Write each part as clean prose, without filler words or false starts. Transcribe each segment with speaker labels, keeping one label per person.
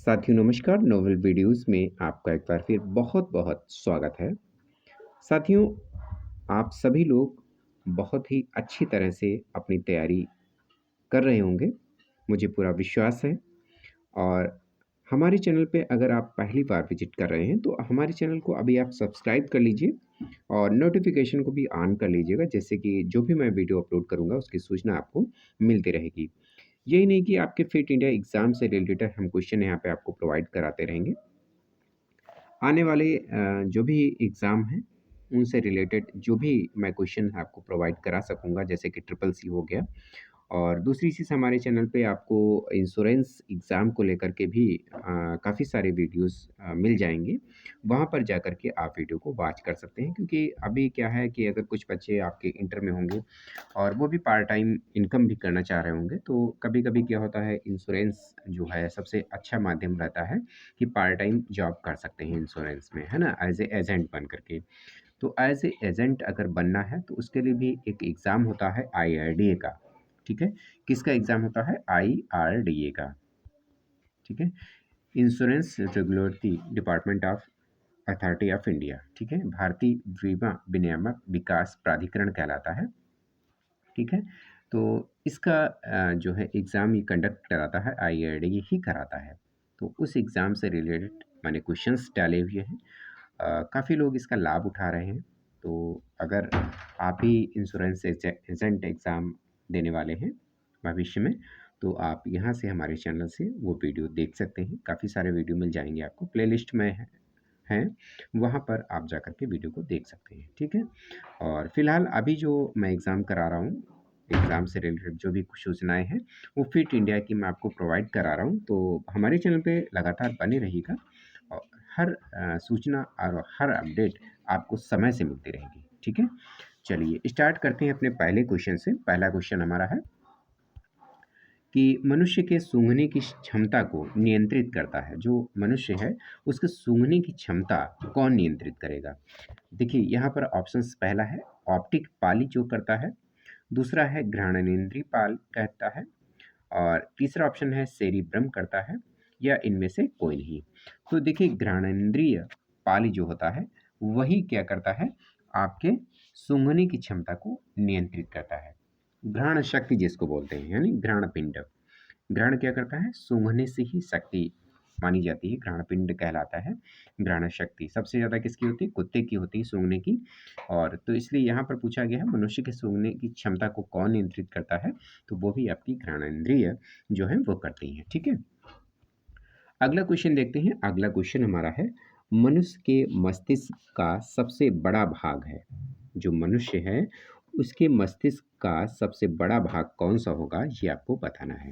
Speaker 1: साथियों नमस्कार, novel videos में आपका एक बार फिर बहुत-बहुत स्वागत है। साथियों, आप सभी लोग बहुत ही अच्छी तरह से अपनी तैयारी कर रहे होंगे, मुझे पूरा विश्वास है। और हमारे चैनल पे अगर आप पहली बार विज़िट कर रहे हैं, तो हमारे चैनल को अभी आप सब्सक्राइब कर लीजिए और नोटिफ़िकेशन को भी ऑन कर लीजिएगा, जिससे कि जो भी मैं वीडियो अपलोड करूँगा, उसकी सूचना आपको मिलती रहेगी। यही नहीं कि आपके फिट इंडिया एग्ज़ाम से रिलेटेड हम क्वेश्चन यहाँ पे आपको प्रोवाइड कराते रहेंगे। आने वाले जो भी एग्ज़ाम हैं, उनसे रिलेटेड जो भी मैं क्वेश्चन आपको प्रोवाइड करा सकूँगा, जैसे कि ट्रिपल सी हो गया। और दूसरी चीज़ हमारे चैनल पे आपको इंश्योरेंस एग्ज़ाम को लेकर के भी काफ़ी सारे वीडियोज़ मिल जाएँगे। वहाँ पर जाकर के आप वीडियो को वॉच कर सकते हैं, क्योंकि अभी क्या है कि अगर कुछ बच्चे आपके इंटर में होंगे और वो भी पार्ट टाइम इनकम भी करना चाह रहे होंगे, तो कभी-कभी क्या होता है, इंश्योरेंस जो है सबसे अच्छा माध्यम रहता है कि पार्ट टाइम जॉब कर सकते हैं इंश्योरेंस में, है ना? एज़ ए एजेंट बन कर के। तो एज़ ए एजेंट अगर बनना है, तो उसके लिए भी एक एग्ज़ाम होता है आईआरडीए का, ठीक है? किसका एग्ज़ाम होता है? आईआरडीए का, ठीक है? Insurance regulatory department of authority of India, ठीक है? भारतीय बीमा विनियामक विकास प्राधिकरण कहलाता है, ठीक है? तो इसका जो है एग्ज़ाम ये कंडक्ट कराता है आईआरडीए ही कराता है। तो उस एग्ज़ाम से रिलेटेड मैंने क्वेश्चंस डाले हुए हैं। काफ़ी लोग इसका लाभ उठा रहे हैं। तो अगर आप भी इंश्योरेंस एजेंट एग्ज़ाम देने वाले हैं भविष्य में, तो आप यहाँ से हमारे चैनल से वो वीडियो देख सकते हैं। काफ़ी सारे वीडियो मिल जाएँगे आपको, प्लेलिस्ट में हैं, वहाँ पर आप जाकर के वीडियो को देख सकते हैं, ठीक है? और फ़िलहाल अभी जो मैं एग्ज़ाम करा रहा हूँ, एग्ज़ाम से रिलेटेड जो भी कुछ सूचनाएँ हैं, वो फिट इंडिया की मैं आपको प्रोवाइड करा रहा हूँ। तो हमारे चैनल पे लगातार बने रहिएगा और हर सूचना और हर अपडेट आपको समय से मिलती रहेगी, ठीक है? चलिए स्टार्ट करते हैं अपने पहले क्वेश्चन से। पहला क्वेश्चन हमारा है कि मनुष्य के सूंघने की क्षमता को नियंत्रित करता है, जो मनुष्य है, उसके सूंघने की क्षमता कौन नियंत्रित करेगा? देखिए, यहाँ पर ऑप्शंस पहला है ऑप्टिक पाली जो करता है, दूसरा है घ्राणेंद्रिय पाल कहता है, और तीसरा ऑप्शन है सेरिब्रम करता है, या इनमें से कोई नहीं। तो देखिए, घ्राणेंद्रिय पाली जो होता है, वही क्या करता है, आपके सूंघने की क्षमता को नियंत्रित करता है। घ्राण शक्ति जिसको बोलते हैं, यानी घ्राण पिंड। घ्राण क्या करता है, सूंघने से ही शक्ति मानी जाती है, घ्राण पिंड कहलाता है। घ्राण शक्ति सबसे ज़्यादा किसकी होती है? कुत्ते की होती है सूंघने की। और तो इसलिए यहाँ पर पूछा गया है मनुष्य के सूंघने की क्षमता को कौन नियंत्रित करता है, तो वो भी आपकी घ्राणेंद्रिय जो है वो करती हैं, ठीक है? अगला क्वेश्चन देखते हैं। अगला क्वेश्चन हमारा है, मनुष्य के मस्तिष्क का सबसे बड़ा भाग है, जो मनुष्य है उसके मस्तिष्क का सबसे बड़ा भाग कौन सा होगा, ये आपको बताना है।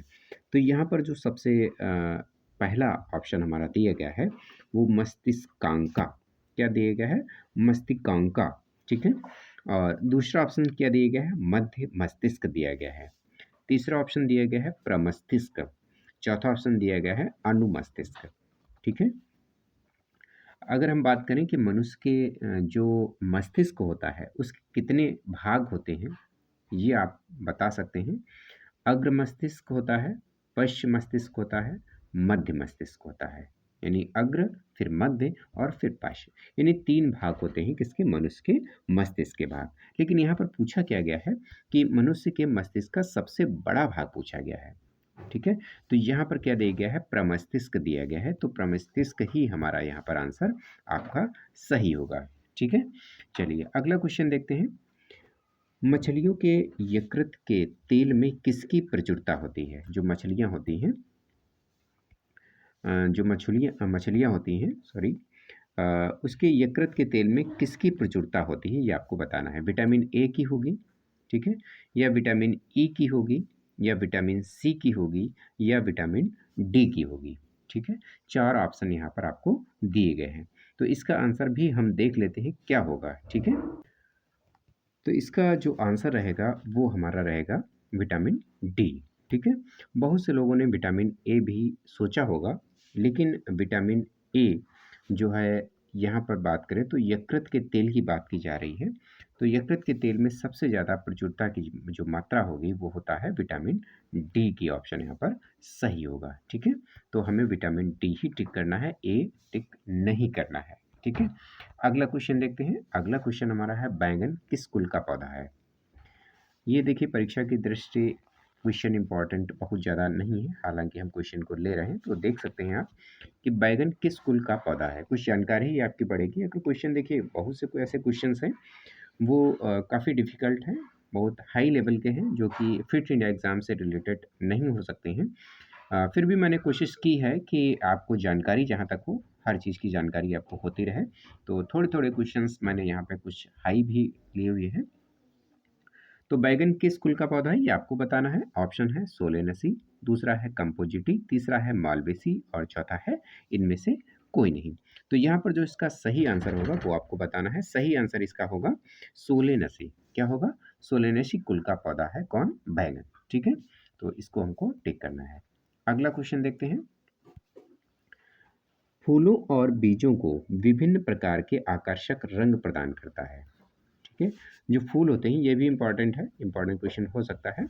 Speaker 1: तो यहाँ पर जो सबसे पहला ऑप्शन हमारा दिया गया है, वो मस्तिष्कांका। क्या दिया गया है? मस्तिष्कांका, ठीक है? और दूसरा ऑप्शन क्या दिया गया है? मध्य मस्तिष्क दिया गया है। तीसरा ऑप्शन दिया गया है प्रमस्तिष्क। चौथा ऑप्शन दिया गया है अनुमस्तिष्क, ठीक है? अगर हम बात करें कि मनुष्य के जो मस्तिष्क होता है, उसके कितने भाग होते हैं, ये आप बता सकते हैं। अग्र मस्तिष्क होता है, पश्च मस्तिष्क होता है, मध्य मस्तिष्क होता है। यानी अग्र, फिर मध्य और फिर पश्च, यानी 3 भाग होते हैं किसके? मनुष्य के मस्तिष्क के भाग। लेकिन यहाँ पर पूछा क्या गया है कि मनुष्य के मस्तिष्क का सबसे बड़ा भाग पूछा गया है, ठीक है? तो यहाँ पर क्या दिया गया है? प्रमस्तिष्क दिया गया है, तो प्रमस्तिष्क ही हमारा यहाँ पर आंसर आपका सही होगा, ठीक है? चलिए अगला क्वेश्चन देखते हैं। मछलियों के यकृत के तेल में किसकी प्रचुरता होती है? जो मछलियाँ होती हैं, जो मछलियाँ होती हैं, सॉरी, उसके यकृत के तेल में किसकी प्रचुरता होती है, ये आपको बताना है। विटामिन ए की होगी, ठीक है? या विटामिन ई की होगी, या विटामिन सी की होगी, या विटामिन डी की होगी, ठीक है? 4 ऑप्शन यहाँ पर आपको दिए गए हैं। तो इसका आंसर भी हम देख लेते हैं क्या होगा, ठीक है? तो इसका जो आंसर रहेगा वो हमारा रहेगा विटामिन डी, ठीक है? बहुत से लोगों ने विटामिन ए भी सोचा होगा, लेकिन विटामिन ए जो है, यहाँ पर बात करें तो यकृत के तेल की बात की जा रही है। तो यकृत के तेल में सबसे ज़्यादा प्रचुरता की जो मात्रा होगी वो होता है विटामिन डी की ऑप्शन यहाँ पर सही होगा। ठीक है, तो हमें विटामिन डी ही टिक करना है, ए टिक नहीं करना है। ठीक है, अगला क्वेश्चन देखते हैं। अगला क्वेश्चन हमारा है बैंगन किस कुल का पौधा है। ये देखिए परीक्षा की दृष्टि क्वेश्चन इंपॉर्टेंट बहुत ज़्यादा नहीं है, हालांकि हम क्वेश्चन को ले रहे हैं तो देख सकते हैं आप कि बैंगन किस कुल का पौधा है। कुछ जानकारी ही आपकी पड़ेगी। अगर क्वेश्चन देखिए बहुत से कोई ऐसे क्वेश्चंस हैं वो काफ़ी डिफ़िकल्ट हैं, बहुत हाई लेवल के हैं जो कि फिट इंडिया एग्ज़ाम से रिलेटेड नहीं हो सकते हैं। फिर भी मैंने कोशिश की है कि आपको जानकारी जहाँ तक हो, हर चीज़ की जानकारी आपको होती रहे। तो थोड़े-थोड़े क्वेश्चंस मैंने यहाँ पे कुछ हाई भी लिए हुए हैं। तो बैंगन किस कुल का पौधा है ये आपको बताना है। ऑप्शन है सोलेनसी, दूसरा है कंपोजिटी, तीसरा है मालवेसी और चौथा है इनमें से कोई नहीं। तो यहाँ पर जो इसका सही आंसर होगा वो आपको बताना है। सही आंसर इसका होगा सोलेनसी। क्या होगा? सोलेनेसी कुल का पौधा है कौन? बैंगन। ठीक है, तो इसको हमको टिक करना है। अगला क्वेश्चन देखते हैं। फूलों और बीजों को विभिन्न प्रकार के आकर्षक रंग प्रदान करता है। ठीक है, जो फूल होते हैं ये भी इम्पॉर्टेंट है, इम्पॉर्टेंट क्वेश्चन हो सकता है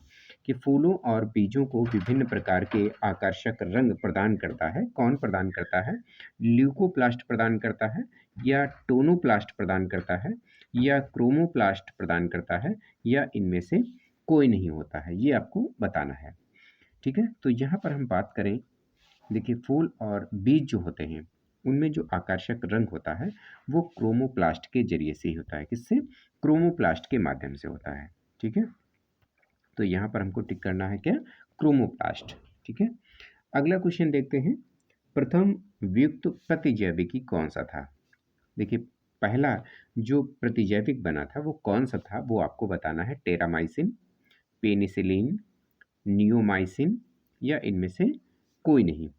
Speaker 1: कि फूलों और बीजों को विभिन्न प्रकार के आकर्षक रंग प्रदान करता है। कौन प्रदान करता है? ल्यूकोप्लास्ट प्रदान करता है, या टोनोप्लास्ट प्रदान करता है, या क्रोमोप्लास्ट प्रदान करता है, या इनमें से कोई नहीं होता है, ये आपको बताना है। ठीक है, तो यहाँ पर हम बात करें, देखिए फूल और बीज जो होते हैं उनमें जो आकर्षक रंग होता है वो क्रोमोप्लास्ट के जरिए से ही होता है। किससे? क्रोमोप्लास्ट के माध्यम से होता है। ठीक है, तो यहाँ पर हमको टिक करना है क्या? क्रोमोप्लास्ट। ठीक है, अगला क्वेश्चन देखते हैं। प्रथम वियुक्त प्रतिजैविकी कौन सा था? देखिए पहला जो प्रतिजैविक बना था वो कौन सा था वो आपको बताना है। टेरामाइसिन, पेनिसिलिन, नियोमाइसिन, या इनमें से कोई नहीं।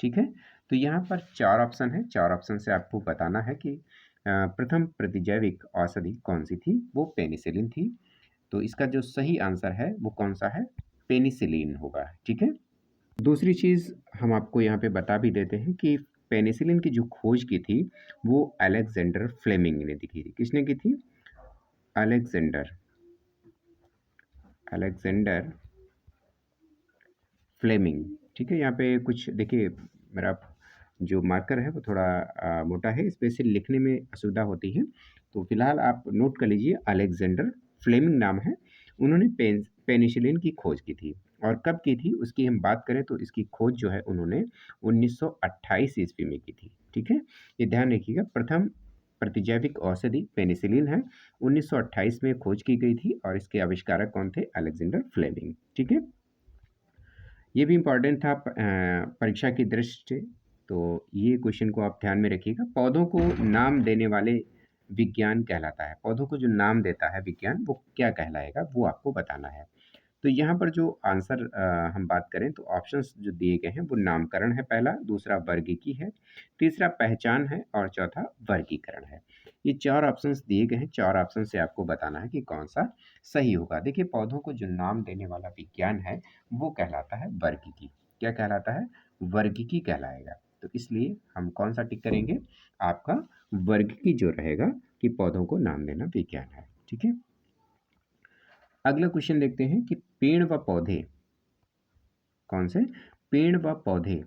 Speaker 1: ठीक है, तो यहाँ पर चार ऑप्शन है, चार ऑप्शन से आपको बताना है कि प्रथम प्रतिजैविक औषधि कौन सी थी। वो पेनिसिलिन थी। तो इसका जो सही आंसर है वो कौन सा है? पेनिसिलिन होगा। ठीक है, दूसरी चीज़ हम आपको यहाँ पे बता भी देते हैं कि पेनिसिलिन की जो खोज की थी वो अलेक्जेंडर फ्लेमिंग ने की थी। किसने की थी? Alexander Alexander Fleming. ठीक है, यहाँ पे कुछ देखिए मेरा जो मार्कर है वो थोड़ा मोटा है, इस पे से लिखने में असुविधा होती है। तो फिलहाल आप नोट कर लीजिए, अलेक्जेंडर फ्लेमिंग नाम है। उन्होंने पेनिसिलिन की खोज की थी। और कब की थी उसकी हम बात करें तो इसकी खोज जो है उन्होंने 1928 ईस्वी में की थी। ठीक है, ये ध्यान रखिएगा, प्रथम प्रतिजैविक औषधि पेनिसिलिन है, 1928 में खोज की गई थी और इसके आविष्कारक कौन थे? Alexander Fleming. ठीक है, ये भी इम्पॉर्टेंट था परीक्षा की दृष्टि से, तो ये क्वेश्चन को आप ध्यान में रखिएगा। पौधों को नाम देने वाले विज्ञान कहलाता है। पौधों को जो नाम देता है विज्ञान वो क्या कहलाएगा वो आपको बताना है। तो यहाँ पर जो आंसर हम बात करें तो ऑप्शंस जो दिए गए हैं वो नामकरण है पहला, दूसरा वर्गीकी है, तीसरा पहचान है और चौथा वर्गीकरण है। ये चार ऑप्शंस दिए गए हैं, चार ऑप्शन से आपको बताना है कि कौन सा सही होगा। देखिए पौधों को जो नाम देने वाला विज्ञान है वो कहलाता है वर्गीकी। क्या कहलाता है? वर्गीकी कहलाएगा। तो इसलिए हम कौन सा टिक करेंगे? आपका वर्गीकी जो रहेगा कि पौधों को नाम देना विज्ञान है। ठीक है, अगला क्वेश्चन देखते हैं कि पेड़ व पौधे कौन से? पेड़ व पौधे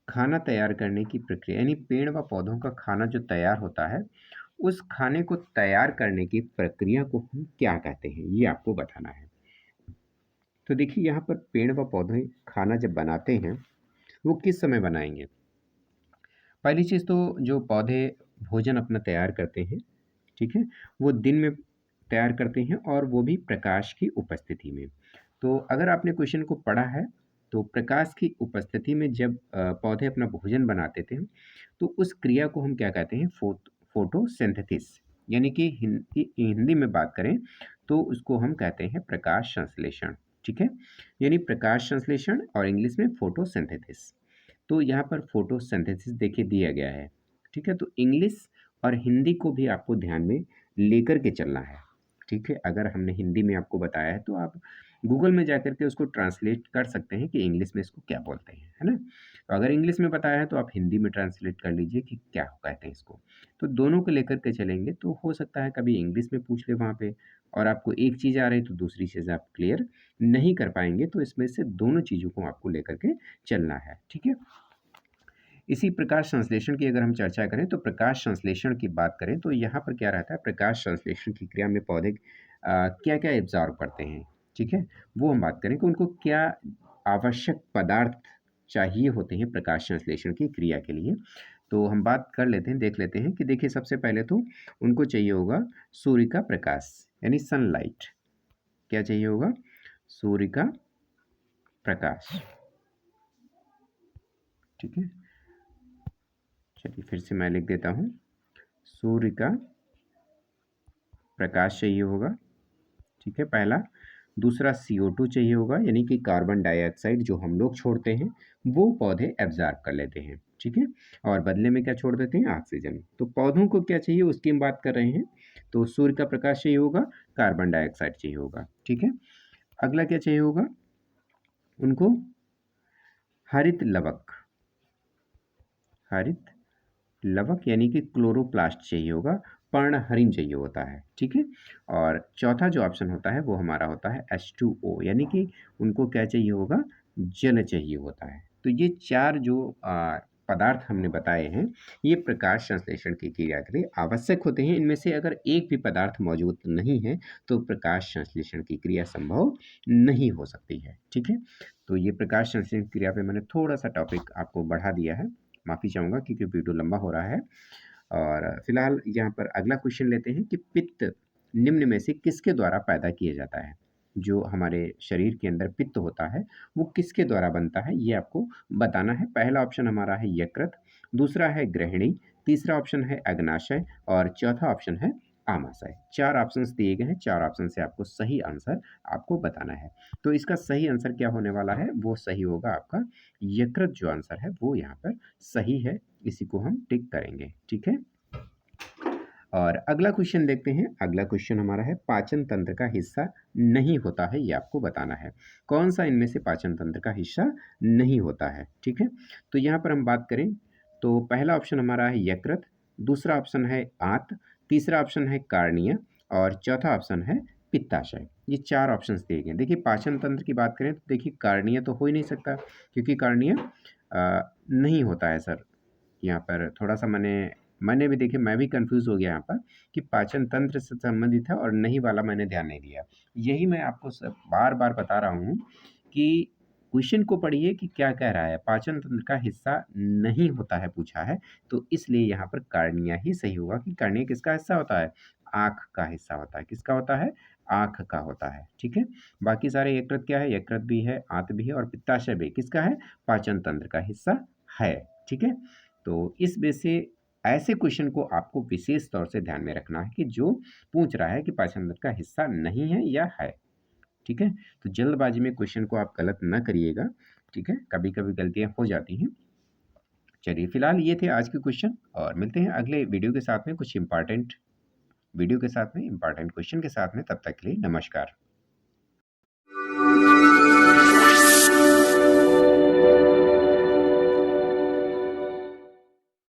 Speaker 1: खाना तैयार करने की प्रक्रिया, यानी पेड़ व पौधों का खाना जो तैयार होता है उस खाने को तैयार करने की प्रक्रिया को हम क्या कहते हैं ये आपको बताना है। तो देखिए यहाँ पर पेड़ व पौधे खाना जब बनाते हैं वो किस समय बनाएंगे? पहली चीज़ तो जो पौधे भोजन अपना तैयार करते हैं, ठीक है, वो दिन में तैयार करते हैं और वो भी प्रकाश की उपस्थिति में। तो अगर आपने क्वेश्चन को पढ़ा है तो प्रकाश की उपस्थिति में जब पौधे अपना भोजन बनाते थे तो उस क्रिया को हम क्या कहते हैं? फोटोसिंथेसिस, यानी कि हिंदी में बात करें तो उसको हम कहते हैं प्रकाश संश्लेषण। ठीक है, यानी प्रकाश संश्लेषण और इंग्लिश में फोटोसिंथेसिस। तो यहाँ पर फोटोसिंथेसिस देखिए दिया गया है। ठीक है, तो इंग्लिश और हिंदी को भी आपको ध्यान में लेकर के चलना है। ठीक है, अगर हमने हिंदी में आपको बताया है तो आप गूगल में जाकर के उसको ट्रांसलेट कर सकते हैं कि इंग्लिश में इसको क्या बोलते हैं, है ना? तो अगर इंग्लिश में बताया है तो आप हिंदी में ट्रांसलेट कर लीजिए कि क्या कहते हैं इसको। तो दोनों को लेकर के चलेंगे तो हो सकता है कभी इंग्लिश में पूछ ले वहाँ पे और आपको एक चीज़ आ रही तो दूसरी चीज़ आप क्लियर नहीं कर पाएँगे, तो इसमें से दोनों चीज़ों को आपको लेकर के चलना है, ठीक है? इसी प्रकाश संश्लेषण की अगर हम चर्चा करें तो प्रकाश संश्लेषण की बात करें तो यहाँ पर क्या रहता है, प्रकाश संश्लेषण की क्रिया में पौधे क्या-क्या एब्ज़ॉर्ब करते हैं, ठीक है? वो हम बात करें कि उनको क्या आवश्यक पदार्थ चाहिए होते हैं प्रकाश संश्लेषण की क्रिया के लिए। तो हम बात कर लेते हैं, देख लेते हैं कि देखिए सबसे पहले तो उनको चाहिए होगा सूर्य का प्रकाश यानी सनलाइट। क्या चाहिए होगा? सूर्य का प्रकाश, ठीक है? चलिए फिर से मैं लिख देता हूँ, सूर्य का प्रकाश चाहिए होगा, ठीक है, पहला। दूसरा CO2 चाहिए होगा यानी कि कार्बन डाइऑक्साइड जो हम लोग छोड़ते हैं, वो पौधे एब्ज़ॉर्ब कर लेते हैं, ठीक है? और बदले में क्या छोड़ देते हैं? ऑक्सीजन। तो पौधों को क्या चाहिए उसकी हम बात कर रहे हैं, तो सूर्य का प्रकाश चाहिए होगा, कार्बन डाइऑक्साइड चाहिए होगा, ठीक है? अगला क्या चाहिए होगा? उनको हरित लवक, हरित लवक यानी कि क्लोरोप्लास्ट चाहिए होगा, पर्णहरिण चाहिए होता है, ठीक है? और चौथा जो ऑप्शन होता है वो हमारा होता है H2O यानी कि उनको क्या चाहिए होगा? जल चाहिए होता है। तो ये 4 जो पदार्थ हमने बताए हैं, ये प्रकाश संश्लेषण की क्रिया के लिए आवश्यक होते हैं। इनमें से अगर एक भी पदार्थ मौजूद नहीं है, तो प्रकाश संश्लेषण की क्रिया संभव नहीं हो सकती है, ठीक है? तो ये प्रकाश संश्लेषण क्रिया पे मैंने थोड़ा-सा टॉपिक आपको बढ़ा दिया है। माफ़ी चाहूँगा क्योंकि वीडियो लंबा हो रहा है। और फिलहाल यहाँ पर अगला क्वेश्चन लेते हैं कि पित्त निम्न में से किसके द्वारा पैदा किया जाता है? जो हमारे शरीर के अंदर पित्त होता है, वो किसके द्वारा बनता है, ये आपको बताना है। पहला ऑप्शन हमारा है यकृत, दूसरा है गृहिणी, तीसरा ऑप्शन है अग्नाशय और चौथा ऑप्शन है आमाशय। 4 ऑप्शंस दिए गए हैं, 4 ऑप्शन से आपको सही आंसर आपको बताना है। तो इसका सही आंसर क्या होने वाला है? वो सही होगा आपका यकृत जो आंसर है, वो यहाँ पर सही है। इसी को हम टिक करेंगे, ठीक है? और अगला क्वेश्चन देखते हैं। अगला क्वेश्चन हमारा है पाचन तंत्र का हिस्सा नहीं होता है, ये आपको बताना है। कौन सा इनमें से पाचन तंत्र का हिस्सा नहीं होता है, ठीक है? तो यहाँ पर हम बात करें तो पहला ऑप्शन हमारा है यकृत, दूसरा ऑप्शन है आंत, तीसरा ऑप्शन है कार्निया और चौथा ऑप्शन है पित्ताशय। ये 4 ऑप्शंस दिए गए हैं। देखिए पाचन तंत्र की बात करें तो देखिए कार्निया तो हो ही नहीं सकता क्योंकि कार्निया नहीं होता है सर। यहाँ पर थोड़ा-सा मैंने भी देखिए मैं भी कन्फ्यूज़ हो गया यहाँ पर कि पाचन तंत्र से संबंधित है और नहीं वाला मैंने ध्यान नहीं दिया। यही मैं आपको बार-बार बता रहा हूँ कि क्वेश्चन को पढ़िए कि क्या कह रहा है, पाचन तंत्र का हिस्सा नहीं होता है पूछा है, तो इसलिए यहाँ पर कार्निया ही सही होगा कि कार्निया किसका हिस्सा होता है? आँख का हिस्सा होता है। किसका होता है? आँख का होता है, ठीक है? बाकी सारे यकृत क्या है? यकृत भी है, आंत भी है और पित्ताशय भी किसका है? पाचन तंत्र का हिस्सा है, ठीक है? तो इस बेस से ऐसे क्वेश्चन को आपको विशेष तौर से ध्यान में रखना है कि जो पूछ रहा है कि पाचन तंत्र का हिस्सा नहीं है या है, ठीक है? तो जल्दबाजी में क्वेश्चन को आप गलत ना करिएगा, ठीक है? कभी-कभी गलतियाँ हो जाती हैं। चलिए फिलहाल ये थे आज के क्वेश्चन और मिलते हैं अगले वीडियो के साथ में कुछ इम्पोर्टेंट वीडियो के साथ में, इम्पोर्टेंट क्वेश्चन के साथ में। तब तक के लिए नमस्कार।